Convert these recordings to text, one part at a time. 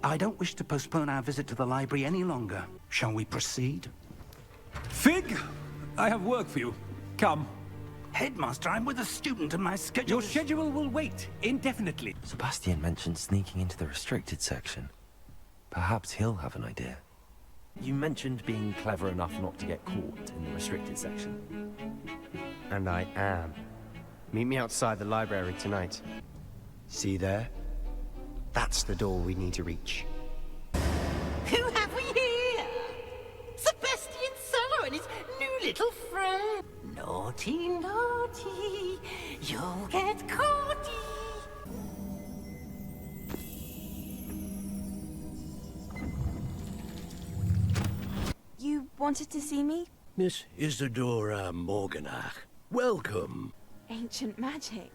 I don't wish to postpone our visit to the library any longer. Shall we proceed? Fig, I have work for you. Come. Headmaster, I'm with a student and my schedule Your schedule will wait indefinitely. Sebastian mentioned sneaking into the restricted section. Perhaps he'll have an idea. You mentioned being clever enough not to get caught in the restricted section. And I am. Meet me outside the library tonight. See there? That's the door we need to reach. Who have we here? Sebastian Solo and his new little friend. Naughty, naughty, you'll get caughty. You wanted to see me? Miss Isadora Morganach, welcome. Ancient magic.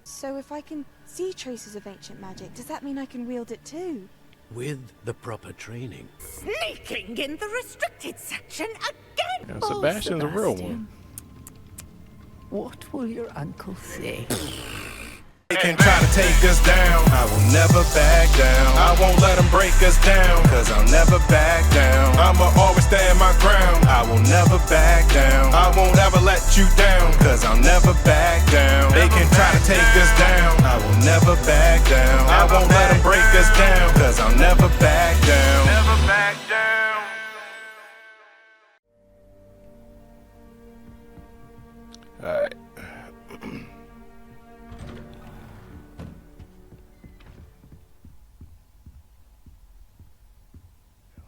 So if I can see traces of ancient magic, does that mean I can wield it too? With the proper training. Sneaking in the restricted section again. Yeah, Sebastian's a real one. What will your uncle say? They can try to take us down, I will never back down. I won't let them break us down, cause I'll never back down. I'ma always stand my ground, I will never back down. I won't ever let you down, cause I'll never back down. They can try to take us down, I will never back down. I won't let them break us down, cause I'll never back down. Never back down. Alright.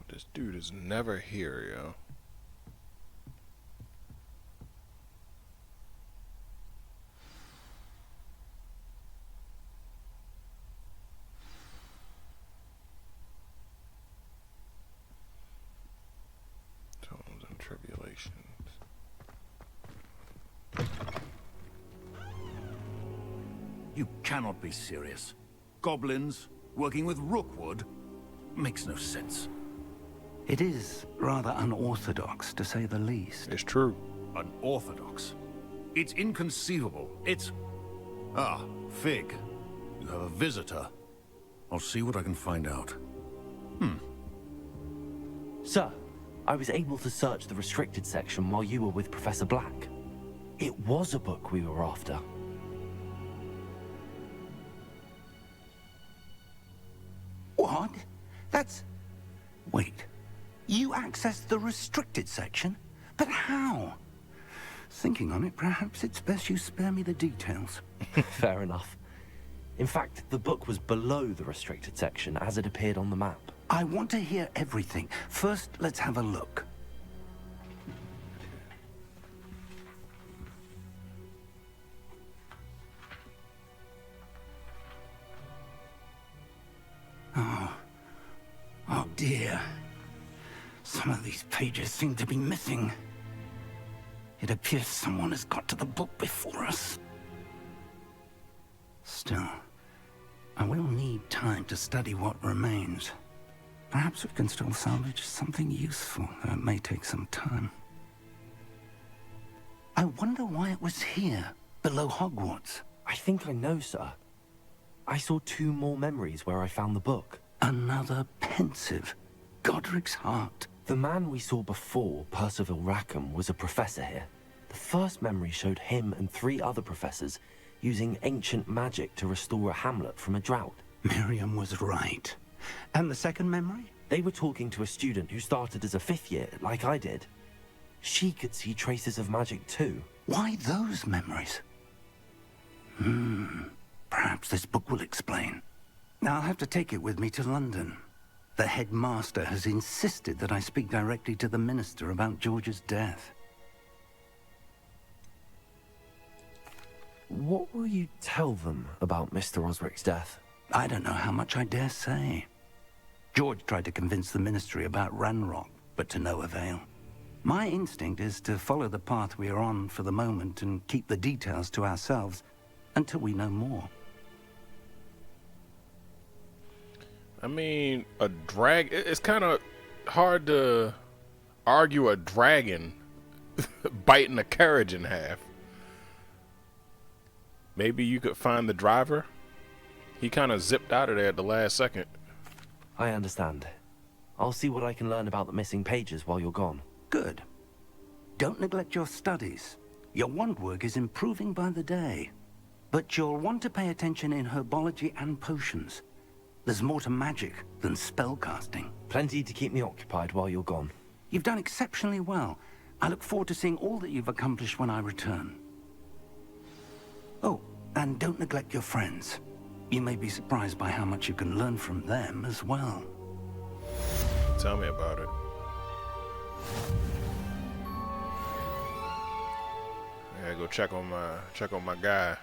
This dude is never here, yo. Tones and tribulations. You cannot be serious. Goblins working with Rookwood makes no sense. It is rather unorthodox, to say the least. It's true. Unorthodox. It's inconceivable. It's... Ah, Fig. You have a visitor. I'll see what I can find out. Sir, I was able to search the restricted section while you were with Professor Black. It was a book we were after. What? That's... Wait. You accessed the restricted section? But how? Thinking on it, perhaps it's best you spare me the details. Fair enough. In fact, the book was below the restricted section as it appeared on the map. I want to hear everything. First, let's have a look. Oh dear. Some of these pages seem to be missing. It appears someone has got to the book before us. Still, I will need time to study what remains. Perhaps we can still salvage something useful, though it may take some time. I wonder why it was here, below Hogwarts. I think I know, sir. I saw 2 more memories where I found the book. Another pensive. Godric's heart. The man we saw before, Percival Rackham, was a professor here. The first memory showed him and 3 other professors using ancient magic to restore a hamlet from a drought. Miriam was right. And the second memory? They were talking to a student who started as a 5th year, like I did. She could see traces of magic too. Why those memories? Perhaps this book will explain. Now I'll have to take it with me to London. The headmaster has insisted that I speak directly to the minister about George's death. What will you tell them about Mr. Osric's death? I don't know how much I dare say. George tried to convince the ministry about Ranrock, but to no avail. My instinct is to follow the path we are on for the moment and keep the details to ourselves until we know more. I mean, it's kind of hard to argue a dragon biting a carriage in half. Maybe you could find the driver. He kind of zipped out of there at the last second. I understand. I'll see what I can learn about the missing pages while you're gone. Good. Don't neglect your studies. Your wand work is improving by the day. But you'll want to pay attention in herbology and potions. There's more to magic than spellcasting. Plenty to keep me occupied while you're gone. You've done exceptionally well. I look forward to seeing all that you've accomplished when I return. Oh, and don't neglect your friends. You may be surprised by how much you can learn from them as well. Tell me about it. I gotta go check on my guy.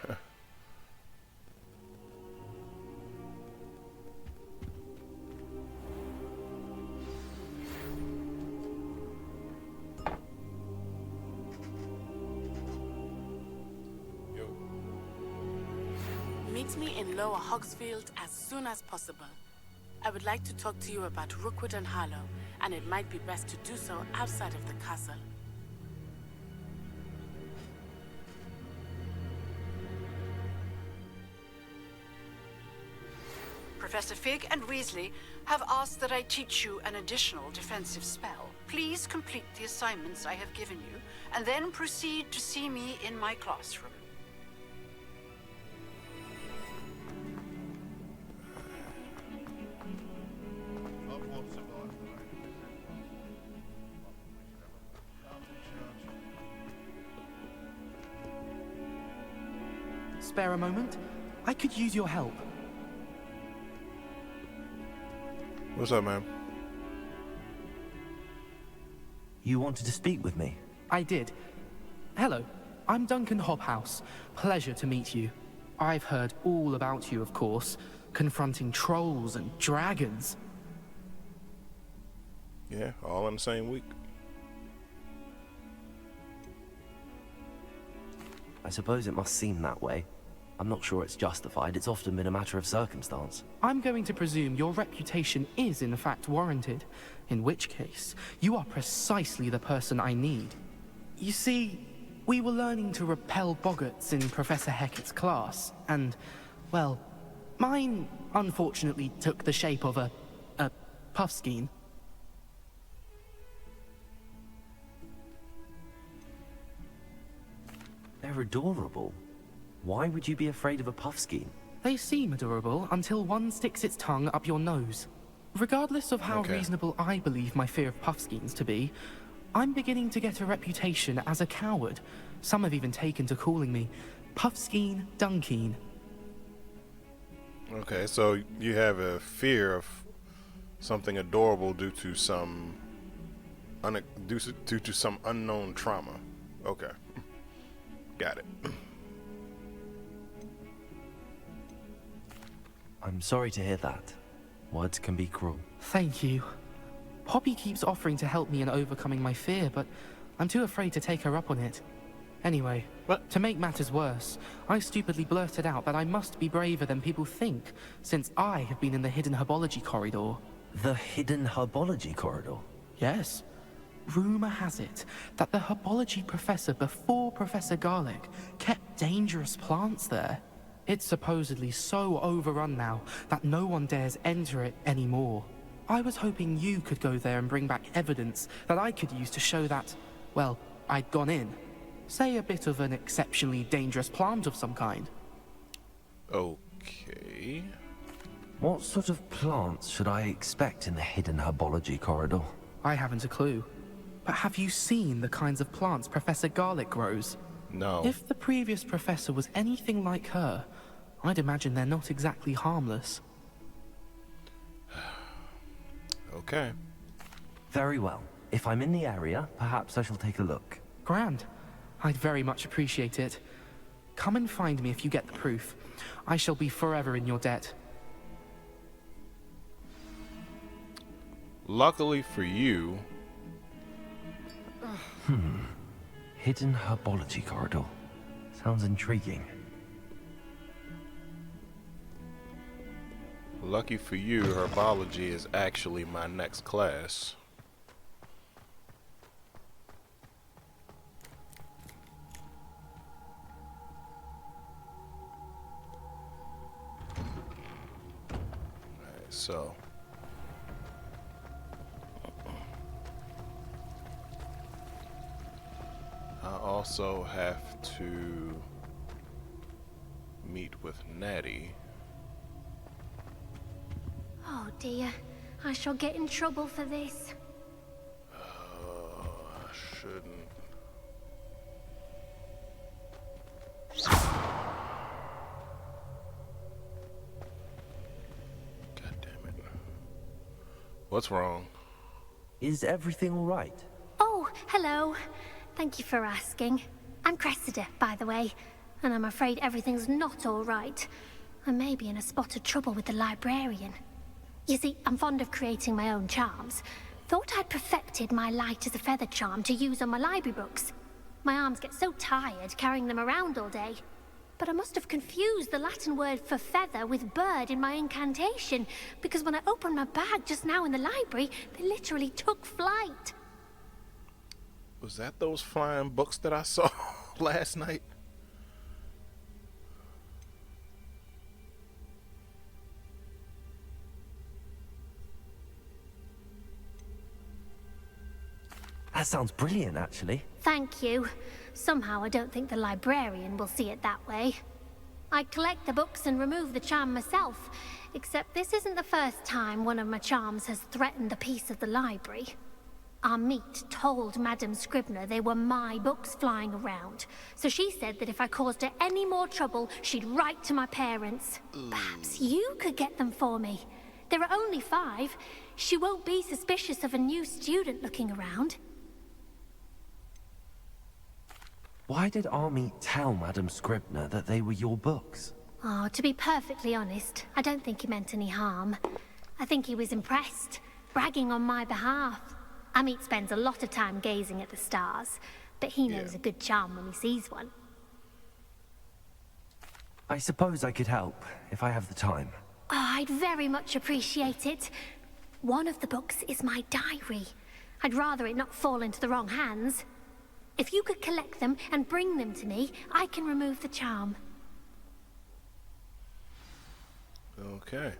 Meet me in Lower Hogsfield as soon as possible. I would like to talk to you about Rookwood and Harlow, and it might be best to do so outside of the castle. Professor Fig and Weasley have asked that I teach you an additional defensive spell. Please complete the assignments I have given you, and then proceed to see me in my classroom. Spare a moment? I could use your help. What's up, man? You wanted to speak with me? I did. Hello, I'm Duncan Hobhouse. Pleasure to meet you. I've heard all about you, of course, confronting trolls and dragons. Yeah, all in the same week. I suppose it must seem that way. I'm not sure it's justified. It's often been a matter of circumstance. I'm going to presume your reputation is in fact warranted, in which case, you are precisely the person I need. You see, we were learning to repel boggarts in Professor Hecat's class, and, well, mine unfortunately took the shape of a puffskein. They're adorable. Why would you be afraid of a puffskein? They seem adorable until one sticks its tongue up your nose. Regardless of how reasonable I believe my fear of puffskeins to be, I'm beginning to get a reputation as a coward. Some have even taken to calling me Puffskein Dunkeen. Okay, so you have a fear of something adorable due to some unknown trauma. Okay, got it. I'm sorry to hear that. Words can be cruel. Thank you. Poppy keeps offering to help me in overcoming my fear, but I'm too afraid to take her up on it. Anyway, to make matters worse, I stupidly blurted out that I must be braver than people think, since I have been in the hidden herbology corridor. The hidden herbology corridor? Yes. Rumor has it that the herbology professor before Professor Garlick kept dangerous plants there. It's supposedly so overrun now that no one dares enter it anymore. I was hoping you could go there and bring back evidence that I could use to show that, well, I'd gone in. Say a bit of an exceptionally dangerous plant of some kind. Okay. What sort of plants should I expect in the hidden herbology corridor? I haven't a clue. But have you seen the kinds of plants Professor Garlick grows? No. If the previous professor was anything like her, I'd imagine they're not exactly harmless. Okay. Very well. If I'm in the area, perhaps I shall take a look. Grand. I'd very much appreciate it. Come and find me if you get the proof. I shall be forever in your debt. Luckily for you... Hidden herbology corridor. Sounds intriguing. Lucky for you, herbology is actually my next class. Alright, so also have to meet with Natty. Oh dear, I shall get in trouble for this. I shouldn't. God damn it. What's wrong? Is everything all right? Oh, hello. Thank you for asking. I'm Cressida, by the way, and I'm afraid everything's not all right. I may be in a spot of trouble with the librarian. You see, I'm fond of creating my own charms. Thought I'd perfected my light as a feather charm to use on my library books. My arms get so tired carrying them around all day. But I must have confused the Latin word for feather with bird in my incantation, because when I opened my bag just now in the library, they literally took flight. Was that those flying books that I saw last night? That sounds brilliant, actually. Thank you. Somehow I don't think the librarian will see it that way. I collect the books and remove the charm myself, except this isn't the first time one of my charms has threatened the peace of the library. Our meet told Madame Scribner they were my books flying around, so she said that if I caused her any more trouble, she'd write to my parents. Perhaps you could get them for me. There are only 5. She won't be suspicious of a new student looking around. Why did Army tell Madame Scribner that they were your books? Oh, to be perfectly honest, I don't think he meant any harm. I think he was impressed, bragging on my behalf. Amit spends a lot of time gazing at the stars, but he knows a good charm when he sees one. I suppose I could help, if I have the time. Oh, I'd very much appreciate it. One of the books is my diary. I'd rather it not fall into the wrong hands. If you could collect them and bring them to me, I can remove the charm. Okay.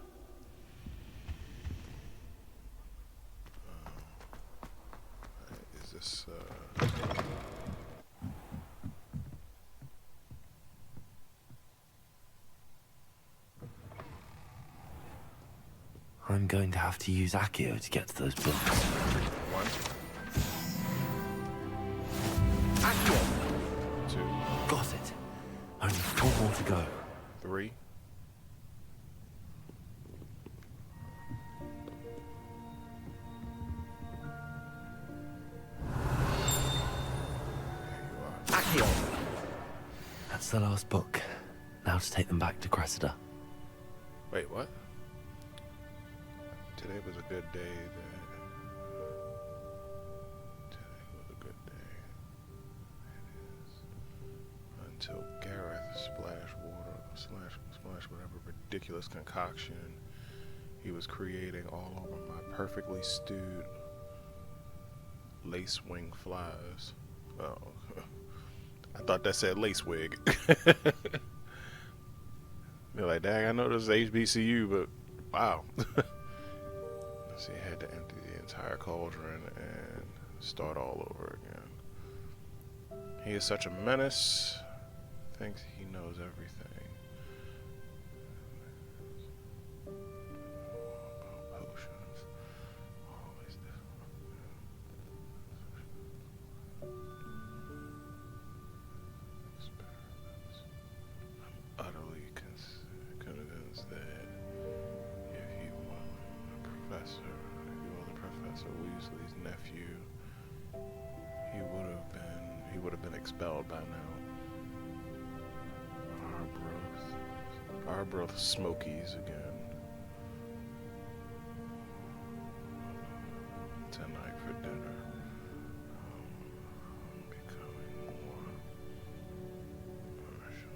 Is this, I'm going to have to use Accio to get to those books. 1. Accio! 2. Got it. Only 4 more to go. 3. Accio! That's the last book. Now to take them back to Cressida. Wait, what? Today was a good day. Today was a good day. It is. Until Gareth splashed water, splash whatever ridiculous concoction he was creating all over my perfectly stewed lace wing flies. Oh, I thought that said lace wig. They're like, dang, I know this is HBCU, but wow. So he had to empty the entire cauldron and start all over again. He is such a menace. Thinks he knows everything. Potions. Always this. I'm utterly convinced that if he were Professor Weasley's nephew, he would have been expelled by now. Arbroath Smokies again. Tonight for dinner. Becoming more commercial.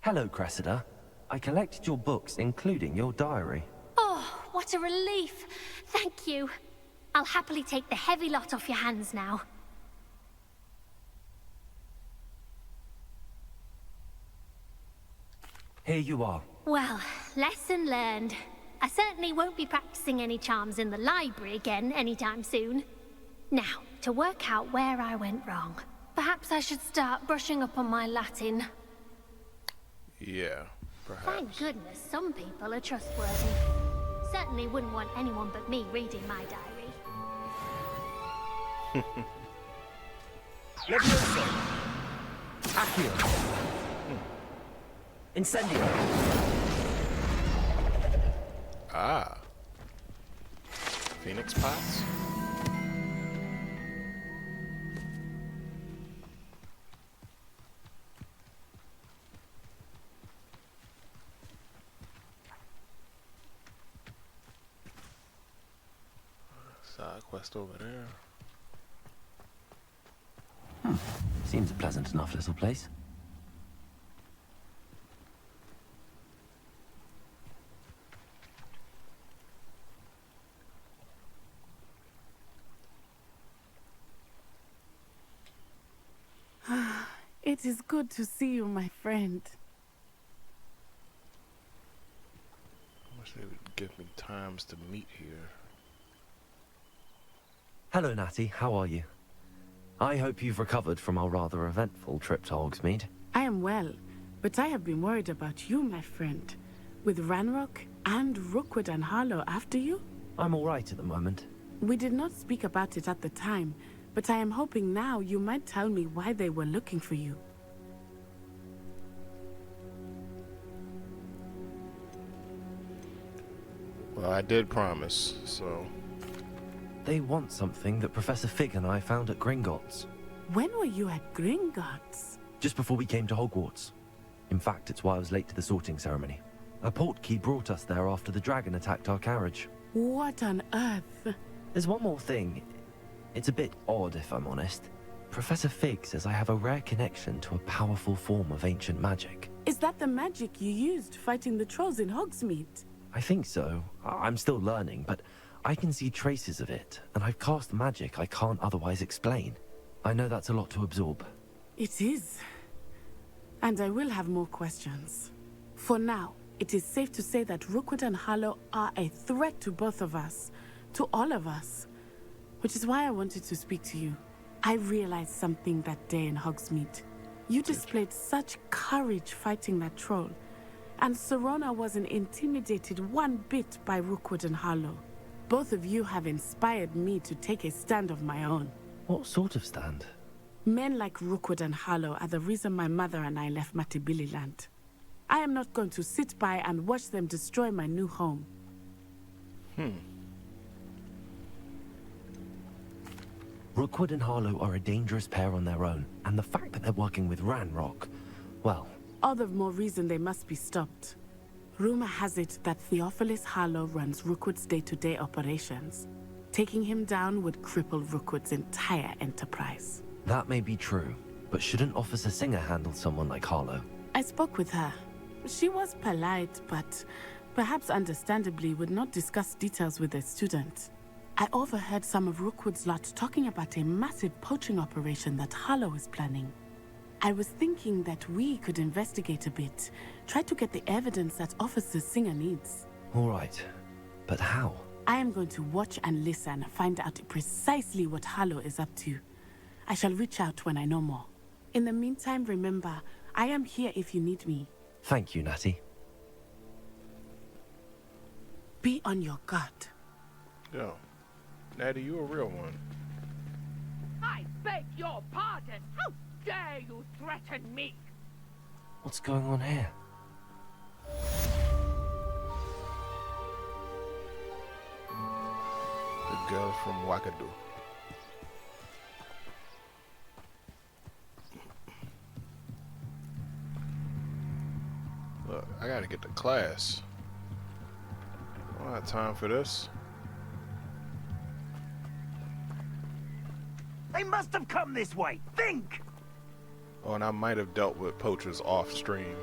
Hello, Cressida. I collected your books, including your diary. Oh, what a relief. Thank you. I'll happily take the heavy lot off your hands now. Here you are. Well, lesson learned. I certainly won't be practicing any charms in the library again anytime soon. Now, to work out where I went wrong. Perhaps I should start brushing up on my Latin. Yeah, perhaps. Thank goodness some people are trustworthy. Certainly wouldn't want anyone but me reading my diary. Levioso! Accio! Incendio! Ah. Phoenix pots? Side quest over there. Seems a pleasant enough little place. It is good to see you, my friend. I wish they would give me times to meet here. Hello, Natty. How are you? I hope you've recovered from our rather eventful trip to Hogsmead. I am well, but I have been worried about you, my friend. With Ranrock and Rookwood and Harlow after you? I'm all right at the moment. We did not speak about it at the time, but I am hoping now you might tell me why they were looking for you. Well, I did promise, so... They want something that Professor Fig and I found at Gringotts. When were you at Gringotts? Just before we came to Hogwarts. In fact, it's why I was late to the sorting ceremony. A portkey brought us there after the dragon attacked our carriage. What on earth? There's one more thing. It's a bit odd, if I'm honest. Professor Fig says I have a rare connection to a powerful form of ancient magic. Is that the magic you used fighting the trolls in Hogsmead? I think so. I'm still learning, but I can see traces of it, and I've cast magic I can't otherwise explain. I know that's a lot to absorb. It is. And I will have more questions. For now, it is safe to say that Rookwood and Harlow are a threat to both of us. To all of us. Which is why I wanted to speak to you. I realized something that day in Hogsmead. You displayed such courage fighting that troll. And Serona wasn't intimidated one bit by Rookwood and Harlow. Both of you have inspired me to take a stand of my own. What sort of stand? Men like Rookwood and Harlow are the reason my mother and I left Matabeleland. I am not going to sit by and watch them destroy my new home. Rookwood and Harlow are a dangerous pair on their own, and the fact that they're working with Ranrock, well... All the more reason they must be stopped. Rumor has it that Theophilus Harlow runs Rookwood's day-to-day operations. Taking him down would cripple Rookwood's entire enterprise. That may be true, but shouldn't Officer Singer handle someone like Harlow? I spoke with her. She was polite, but perhaps understandably would not discuss details with a student. I overheard some of Rookwood's lot talking about a massive poaching operation that Harlow is planning. I was thinking that we could investigate a bit, try to get the evidence that Officer Singer needs. All right, but how? I am going to watch and listen, find out precisely what Harlow is up to. I shall reach out when I know more. In the meantime, remember, I am here if you need me. Thank you, Natty. Be on your guard. Yo, Natty, you a real one. I beg your pardon. How dare you threaten me? What's going on here? The girl from Uagadu. Look, I gotta get to class. I don't have time for this. They must have come this way. Think! Oh, and I might have dealt with poachers off stream.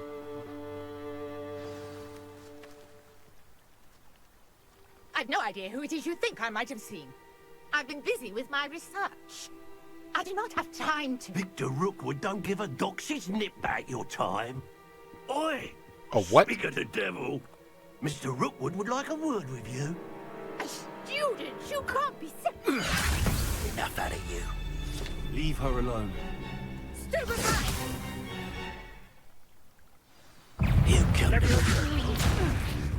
I've no idea who it is you think I might have seen. I've been busy with my research. I do not have time to... Victor Rookwood don't give a dock. She's nipped back your time. Oi! A what? Speak of the devil. Mr. Rookwood would like a word with you. A student? You can't be serious. Enough out of you. Leave her alone. Stupefy! You killed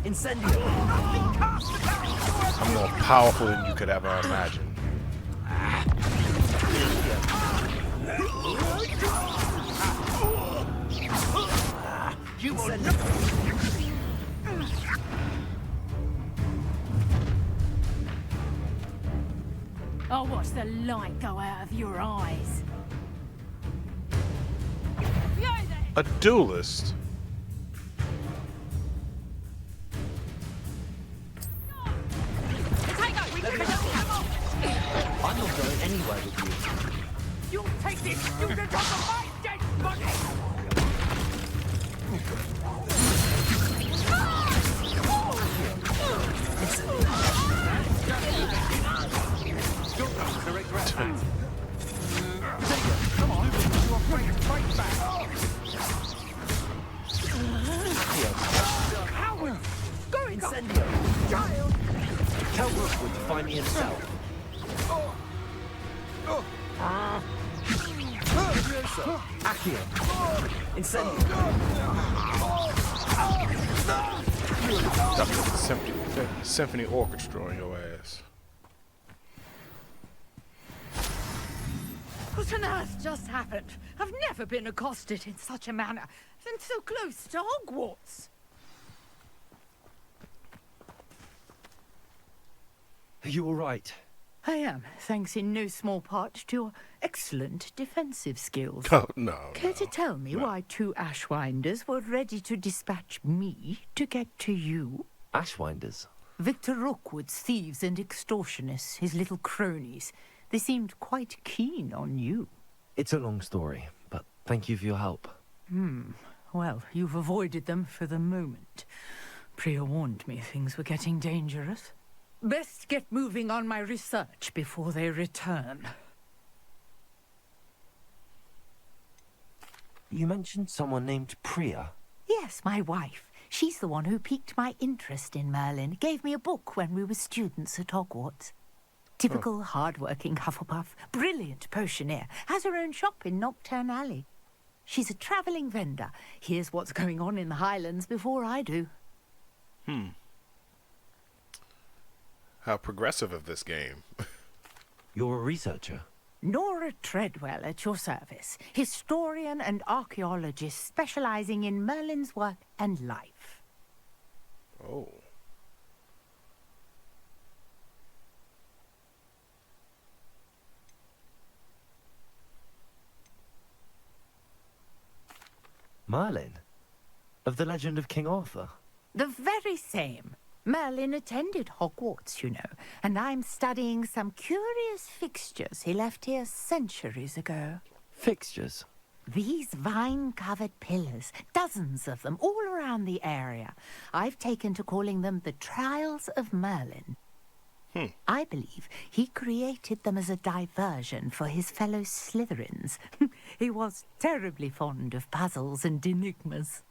Incendio! I'm more powerful than you could ever imagine. You will I'll watch the light go out of your eyes. A duelist? I'm not going anywhere with you. You'll take this student off of my dead body! Come on, you're afraid to fight back. Coward! Go Incendio! child! Tell Rookwood to find me himself. Accio! Incendio! Symphony orchestra on your ass. What on earth just happened? I've never been accosted in such a manner, and so close to Hogwarts. Are you all right? I am, thanks in no small part to your excellent defensive skills. Oh, no. Care to tell me why 2 Ashwinders were ready to dispatch me to get to you? Ashwinders? Victor Rookwood's thieves and extortionists, his little cronies. They seemed quite keen on you. It's a long story, but thank you for your help. Well, you've avoided them for the moment. Priya warned me things were getting dangerous. Best get moving on my research before they return. You mentioned someone named Priya. Yes, my wife. She's the one who piqued my interest in Merlin. Gave me a book when we were students at Hogwarts. Typical hard-working Hufflepuff. Brilliant potioneer. Has her own shop in Nocturne Alley. She's a travelling vendor. Hears what's going on in the Highlands before I do. How progressive of this game. You're a researcher? Nora Treadwell at your service. Historian and archaeologist specialising in Merlin's work and life. Oh. Merlin? Of the legend of King Arthur? The very same. Merlin attended Hogwarts, you know, and I'm studying some curious fixtures he left here centuries ago. Fixtures? These vine-covered pillars, dozens of them, all around the area. I've taken to calling them the Trials of Merlin. I believe he created them as a diversion for his fellow Slytherins. He was terribly fond of puzzles and enigmas.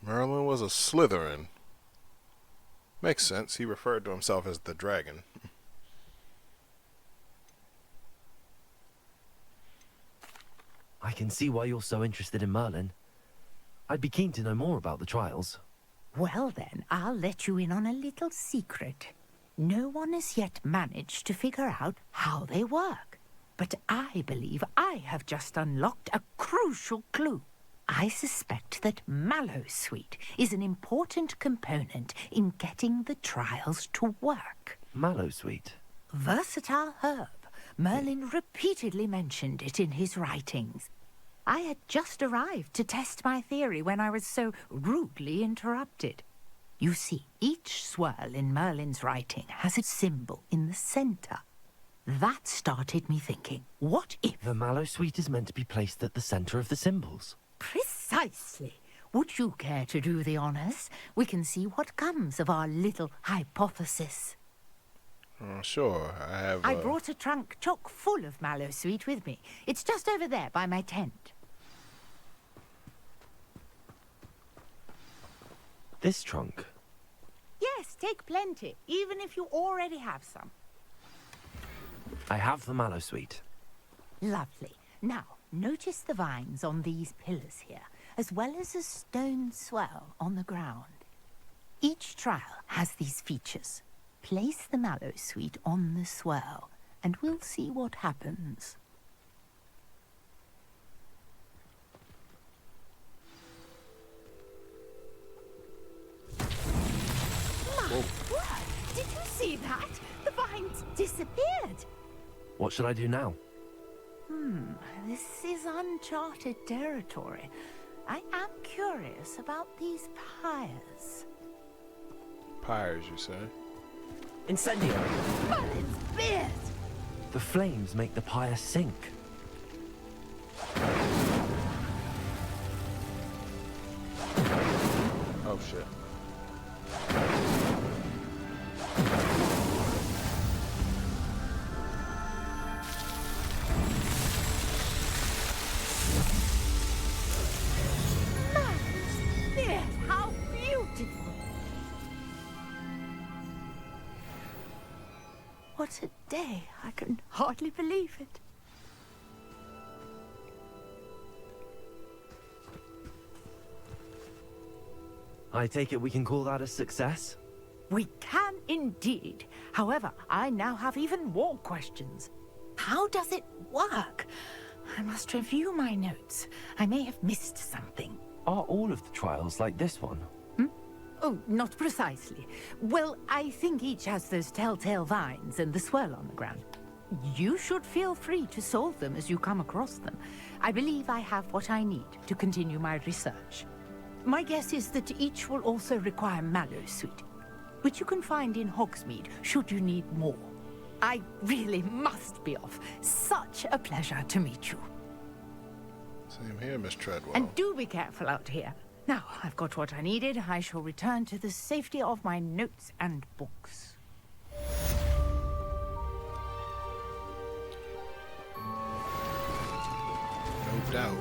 Merlin was a Slytherin. Makes sense. He referred to himself as the dragon. I can see why you're so interested in Merlin. I'd be keen to know more about the trials. Well then, I'll let you in on a little secret. No one has yet managed to figure out how they work. But I believe I have just unlocked a crucial clue. I suspect that Mallowsweet is an important component in getting the trials to work. Mallowsweet? Versatile herb. Merlin repeatedly mentioned it in his writings. I had just arrived to test my theory when I was so rudely interrupted. You see, each swirl in Merlin's writing has a symbol in the centre. That started me thinking, what if... The Mallowsweet is meant to be placed at the centre of the symbols. Precisely. Would you care to do the honours? We can see what comes of our little hypothesis. Sure, I brought a trunk chock full of Mallowsweet with me. It's just over there by my tent. This trunk? Yes, take plenty, even if you already have some. I have the mallow sweet. Lovely. Now, notice the vines on these pillars here, as well as a stone swell on the ground. Each trial has these features. Place the mallow sweet on the swell, and we'll see what happens. What? Did you see that? The vines disappeared. What should I do now? This is uncharted territory. I am curious about these pyres. Pyres, you say? Incendio! But it's beard! The flames make the pyre sink. Oh shit. Beard, how beautiful! What a day. I can hardly believe it. I take it we can call that a success? We can indeed. However, I now have even more questions. How does it work? I must review my notes. I may have missed something. Are all of the trials like this one? Oh, not precisely. Well, I think each has those telltale vines and the swirl on the ground. You should feel free to solve them as you come across them. I believe I have what I need to continue my research. My guess is that each will also require mallow sweet, which you can find in Hogsmead should you need more. I really must be off. Such a pleasure to meet you. Same here, Miss Treadwell. And do be careful out here. Now, I've got what I needed. I shall return to the safety of my notes and books. No doubt.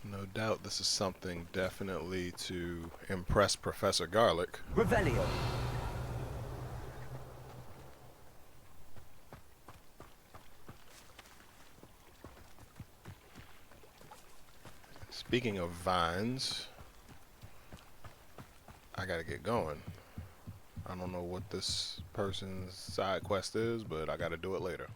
No doubt this is something definitely to impress Professor Garlic. Revelio. Speaking of vines, I gotta get going. I don't know what this person's side quest is, but I gotta do it later.